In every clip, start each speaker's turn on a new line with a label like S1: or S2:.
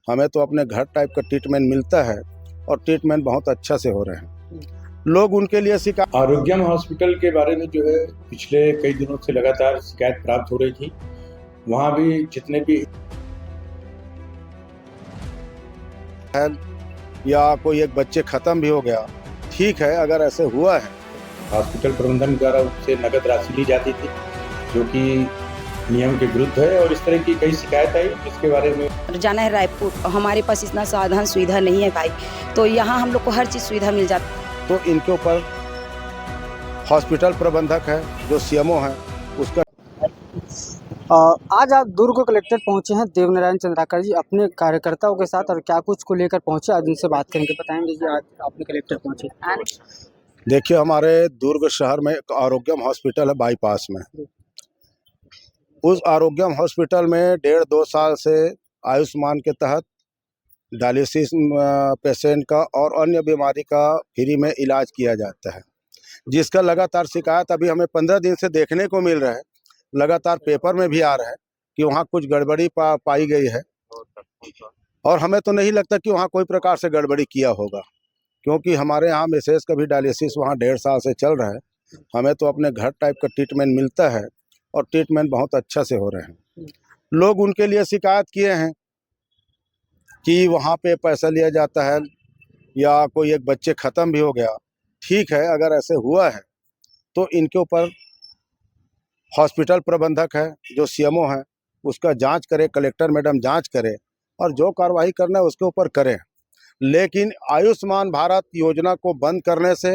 S1: हमें तो अपने घर टाइप का ट्रीटमेंट मिलता है और ट्रीटमेंट बहुत अच्छा से हो रहे हैं। लोग उनके लिए शिकायत।
S2: आरोग्यम हॉस्पिटल के बारे में जो है पिछले कई दिनों से लगातार शिकायत प्राप्त हो रही थी। वहाँ भी जितने भी
S1: है या कोई एक बच्चे खत्म भी हो गया, ठीक है, अगर ऐसे हुआ है
S2: हॉस्पिटल प्रबंधन द्वारा उनसे नगद राशि ली जाती थी, जो कि नियम के विरुद्ध है, और इस तरह की कई शिकायत आई जिसके बारे में
S3: जाना है रायपुर, हमारे पास इतना साधन सुविधा नहीं है भाई, तो यहाँ हम लोग को हर चीज़ सुविधा मिल जाती है।
S1: तो इनके ऊपर हॉस्पिटल प्रबंधक है जो सीएमओ है उसका।
S4: आज आप दुर्ग कलेक्टर पहुंचे हैं देवनारायण चंद्राकर जी अपने कार्यकर्ताओं के साथ, और क्या कुछ को लेकर पहुंचे आज उनसे बात करेंगे। बताएंगे जी आज अपने कलेक्टर पहुंचे।
S1: देखिए, हमारे दुर्ग शहर में एक आरोग्यम हॉस्पिटल है बाईपास में। उस आरोग्यम हॉस्पिटल में 1.5-2 साल से आयुष्मान के तहत डायलिसिस पेशेंट का और अन्य बीमारी का फ्री में इलाज किया जाता है, जिसका लगातार शिकायत अभी हमें 15 दिन से देखने को मिल रहा है। लगातार पेपर में भी आ रहा है कि वहाँ कुछ गड़बड़ी पाई गई है, और हमें तो नहीं लगता कि वहाँ कोई प्रकार से गड़बड़ी किया होगा, क्योंकि हमारे यहाँ मिसेज का भी डायलिसिस वहाँ 1.5 साल से चल रहा है। हमें तो अपने घर टाइप का ट्रीटमेंट मिलता है और ट्रीटमेंट बहुत अच्छा से हो रहे हैं। लोग उनके लिए शिकायत किए हैं कि वहाँ पे पैसा लिया जाता है या कोई एक बच्चे ख़त्म भी हो गया, ठीक है, अगर ऐसे हुआ है तो इनके ऊपर हॉस्पिटल प्रबंधक है जो सीएमओ है उसका जांच करे, कलेक्टर मैडम जांच करे और जो कार्रवाई करना है उसके ऊपर करें। लेकिन आयुष्मान भारत योजना को बंद करने से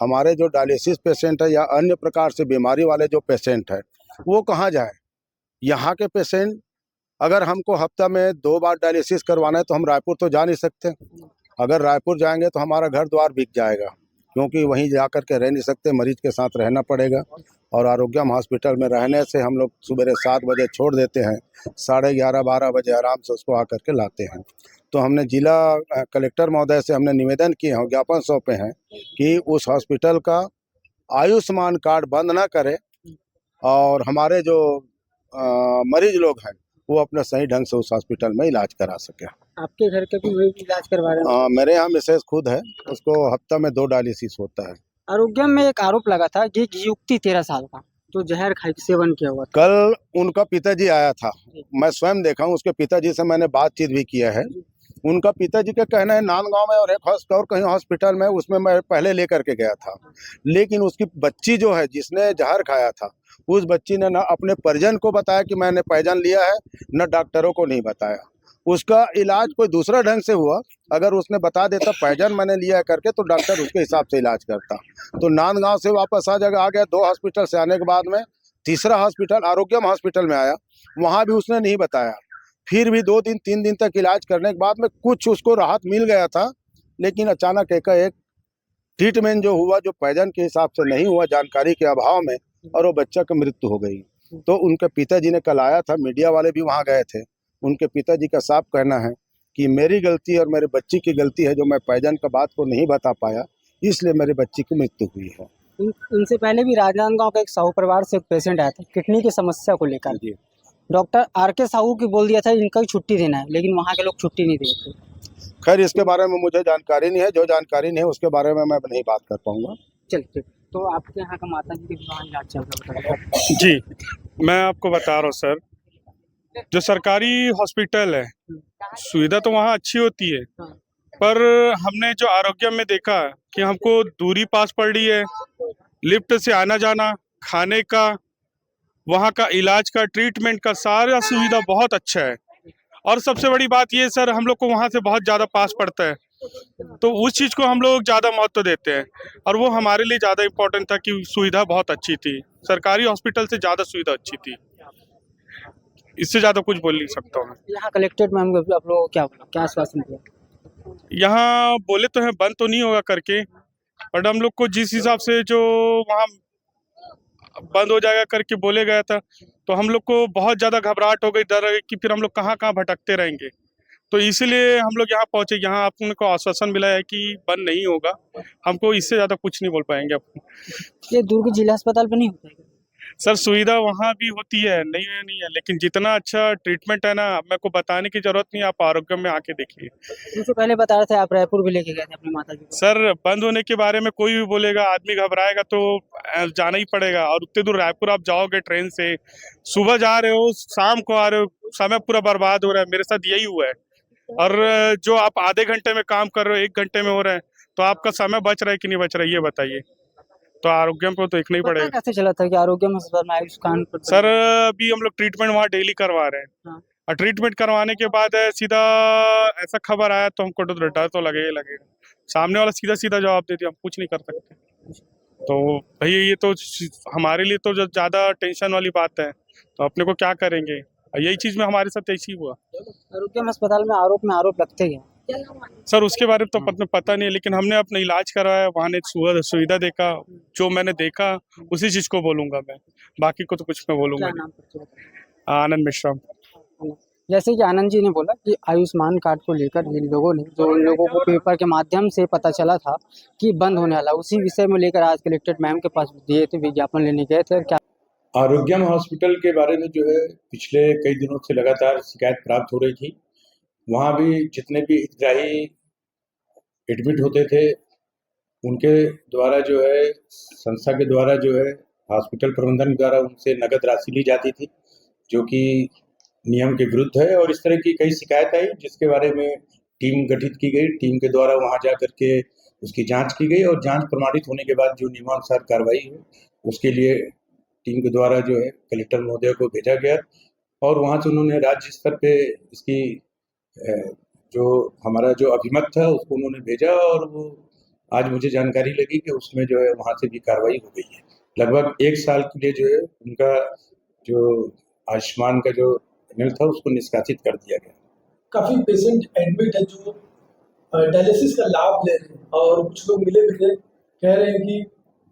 S1: हमारे जो डायलिसिस पेशेंट है या अन्य प्रकार से बीमारी वाले जो पेशेंट है वो कहाँ जाए। यहाँ के पेशेंट अगर हमको हफ्ता में 2 बार डायलिसिस करवाना है तो हम रायपुर तो जा नहीं सकते। अगर रायपुर जाएंगे तो हमारा घर द्वार बिक जाएगा, क्योंकि वहीं जा कर के रह नहीं सकते, मरीज के साथ रहना पड़ेगा। और आरोग्यम हॉस्पिटल में रहने से हम लोग सुबह 7 बजे छोड़ देते हैं, 11:30-12 बजे आराम से उसको आकर के लाते हैं। तो हमने जिला कलेक्टर महोदय से हमने निवेदन किए हैं, ज्ञापन सौंपे हैं कि उस हॉस्पिटल का आयुष्मान कार्ड बंद ना करें और हमारे जो मरीज लोग हैं वो अपना सही ढंग से उस हॉस्पिटल में इलाज करा सके।
S4: आपके घर के भी वही इलाज करवा रहे हैं?
S1: मेरे यहाँ मिसेज खुद है, उसको हफ्ता में 2 डायलिसिस होता है।
S4: आरोग्यम में एक आरोप लगा था कि एक युवती 13 साल का जो जहर खाई सेवन किया हुआ था।
S1: कल उनका पिताजी आया था, मैं स्वयं देखा हूँ, उसके पिताजी से मैंने बातचीत भी किया है। उनका पिताजी का कहना है नांदगांव में और एक और कहीं हॉस्पिटल में उसमें मैं पहले लेकर के गया था, लेकिन उसकी बच्ची जो है जिसने जहर खाया था उस बच्ची ने ना अपने परिजन को बताया कि मैंने पैजन लिया है, न डॉक्टरों को नहीं बताया। उसका इलाज कोई दूसरा ढंग से हुआ, अगर उसने बता देता पैजन मैंने लिया है करके तो डॉक्टर उसके हिसाब से इलाज करता। तो नांदगांव से वापस आ गया 2 हॉस्पिटल से आने के बाद में तीसरा हॉस्पिटल आरोग्यम हॉस्पिटल में आया, वहाँ भी उसने नहीं बताया। फिर भी 2 दिन 3 दिन तक इलाज करने के बाद में कुछ उसको राहत मिल गया था, लेकिन अचानक एक ट्रीटमेंट जो हुआ जो पैजन के हिसाब से नहीं हुआ, जानकारी के अभाव में, और वो बच्चा की मृत्यु हो गई। तो उनके पिताजी ने कल आया था, मीडिया वाले भी वहाँ गए थे। उनके पिताजी का साफ कहना है कि मेरी गलती और मेरे बच्ची की गलती है जो मैं पैजन का बात को नहीं बता पाया, इसलिए मेरे बच्ची की मृत्यु हुई है।
S4: इनसे पहले भी राजनांदगांव का एक साहू परिवार से एक पेशेंट आया था किडनी की समस्या को लेकर। Doctor R K. साहू की बोल दिया था इनका ही छुट्टी देना है, लेकिन वहाँ के लोग छुट्टी नहीं देते।
S1: खैर, इसके बारे में मुझे जानकारी नहीं है, जो जानकारी नहीं है उसके बारे में मैं नहीं बात कर पाऊंगा।
S4: चलिए, तो आपके यहाँ का माता जी के विवाह इलाज चल रहा है?
S5: जी, मैं आपको बता रहा हूँ सर, जो सरकारी हॉस्पिटल है सुविधा तो वहाँ अच्छी होती है, पर हमने जो आरोग्यम में देखा कि हमको दूरी पास पड़ रही है, लिफ्ट से आना जाना, खाने का, वहाँ का इलाज का, ट्रीटमेंट का सारा सुविधा बहुत अच्छा है। और सबसे बड़ी बात ये सर, हम लोग को वहाँ से बहुत ज़्यादा पास पड़ता है, तो उस चीज़ को हम लोग ज़्यादा महत्व देते हैं, और वो हमारे लिए ज़्यादा इम्पोर्टेंट था कि सुविधा बहुत अच्छी थी। सरकारी हॉस्पिटल से ज़्यादा सुविधा अच्छी थी, इससे ज़्यादा कुछ बोल नहीं सकता हूँ।
S4: यहाँ कलेक्टेड में हम आप लोग क्या आश्वासन दिया?
S5: यहाँ बोले तो है बंद तो नहीं होगा करके, बट हम लोग को जिस हिसाब से जो वहाँ बंद हो जाएगा करके बोले गया था, तो हम लोग को बहुत ज़्यादा घबराहट हो गई, डर है कि फिर हम लोग कहाँ कहाँ भटकते रहेंगे। तो इसीलिए हम लोग यहाँ पहुँचे, यहाँ आपने को आश्वासन मिला है कि बंद नहीं होगा। हमको इससे ज़्यादा कुछ नहीं बोल पाएंगे आपको।
S4: ये दुर्ग जिला अस्पताल पे नहीं होता है?
S5: सर सुविधा वहाँ भी होती है, नहीं है, लेकिन जितना अच्छा ट्रीटमेंट है ना, मेरे को बताने की जरूरत नहीं, आप आरोग्यम में आके देखिए।
S4: मुझे पहले बता रहे थे आप रायपुर भी लेके गए थे अपनी माता जी को।
S5: सर बंद होने के बारे में कोई भी बोलेगा, आदमी घबराएगा तो जाना ही पड़ेगा। और उतने दूर रायपुर आप जाओगे ट्रेन से, सुबह जा रहे हो शाम को आ रहे हो, समय पूरा बर्बाद हो रहा है। मेरे साथ यही हुआ है। और जो आप आधे घंटे में काम कर रहे हो 1 घंटे में हो रहा है, तो आपका समय बच रहा है कि नहीं बच रहा है, ये बताइए। तो आरोग्यम को तो देखना ही
S4: पता
S5: पड़ेगा।
S4: कैसे चला था कि आरोग्यम अस्पताल में आयुष्मान
S5: सर अभी हम लोग ट्रीटमेंट वहाँ डेली करवा रहे हैं।
S4: हाँ।
S5: और ट्रीटमेंट करवाने के बाद सीधा ऐसा खबर आया तो हमको तो डर तो लगेगा। सामने वाला सीधा सीधा जवाब दे दिया, हम कुछ नहीं कर सकते। तो भैया ये तो हमारे लिए तो ज़्यादा टेंशन वाली बात है, तो अपने को क्या करेंगे। यही चीज़ में हमारे साथ ऐसी ही हुआ।
S4: आरोग्यम अस्पताल में आरोप लगते हैं।
S5: सर उसके बारे में तो पता नहीं है, लेकिन हमने अपना इलाज करवाया, वहाँ ने सुविधा देखा, जो मैंने देखा उसी चीज़ को बोलूँगा मैं, बाकी को तो कुछ मैं बोलूँगा
S4: क्या
S5: नहीं।
S4: नाम है?
S5: आनंद मिश्रा।
S4: जैसे कि आनंद जी ने बोला कि आयुष्मान कार्ड को लेकर जिन लोगों ने जो उन लोगों को पेपर के माध्यम से पता चला था कि बंद होने वाला, उसी विषय में लेकर आज कलेक्टेड मैम के पास दिए थे, विज्ञापन लेने गए थे। क्या
S2: आरोग्यम हॉस्पिटल के बारे में जो है पिछले कई दिनों से लगातार शिकायत प्राप्त हो रही थी। वहाँ भी जितने भी हितग्राही एडमिट होते थे, उनके द्वारा जो है संस्था के द्वारा जो है हॉस्पिटल प्रबंधन द्वारा उनसे नगद राशि ली जाती थी, जो कि नियम के विरुद्ध है। और इस तरह की कई शिकायत आई, जिसके बारे में टीम गठित की गई। टीम के द्वारा वहाँ जा करके उसकी जांच की गई और जांच प्रमाणित होने के बाद जो नियमानुसार कार्रवाई है उसके लिए टीम के द्वारा जो है कलेक्टर महोदय को भेजा गया और वहाँ से उन्होंने राज्य स्तर पे इसकी जो हमारा जो अभिमत था उसको उन्होंने भेजा और वो आज मुझे जानकारी लगी कि उसमें जो है वहाँ से भी कार्रवाई हो गई है। लगभग 1 साल के लिए जो है उनका जो आयुष्मान का जो पैनल था उसको निष्कासित कर दिया गया।
S6: काफ़ी पेशेंट एडमिट है जो डायलिसिस का लाभ ले रहे हैं और कुछ लोग मिले भी थे, कह रहे हैं कि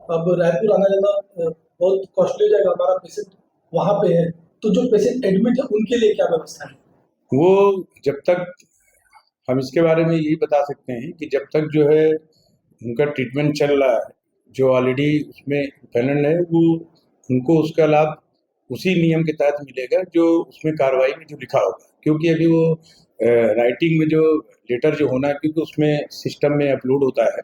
S6: अब रायपुर आना जाना बहुत कॉस्टली हो जाएगा, हमारा पेशेंट वहाँ पे है। तो जो पेशेंट एडमिट है उनके लिए क्या व्यवस्था है?
S2: वो जब तक हम इसके बारे में यही बता सकते हैं कि जब तक जो है उनका ट्रीटमेंट चल रहा है, जो ऑलरेडी उसमें पैनल है, वो उनको उसका लाभ उसी नियम के तहत मिलेगा जो उसमें कार्रवाई में जो लिखा होगा। क्योंकि अभी वो राइटिंग में जो लेटर जो होना है, क्योंकि उसमें सिस्टम में अपलोड होता है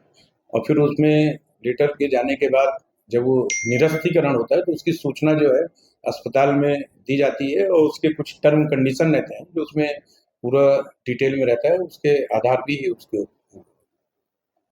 S2: और फिर उसमें लेटर के जाने के बाद जब वो निरस्तीकरण होता है तो उसकी सूचना जो है अस्पताल में दी जाती है और उसके कुछ टर्म कंडीशन रहते हैं जो उसमें पूरा डिटेल में रहता है, उसके आधार भी उसके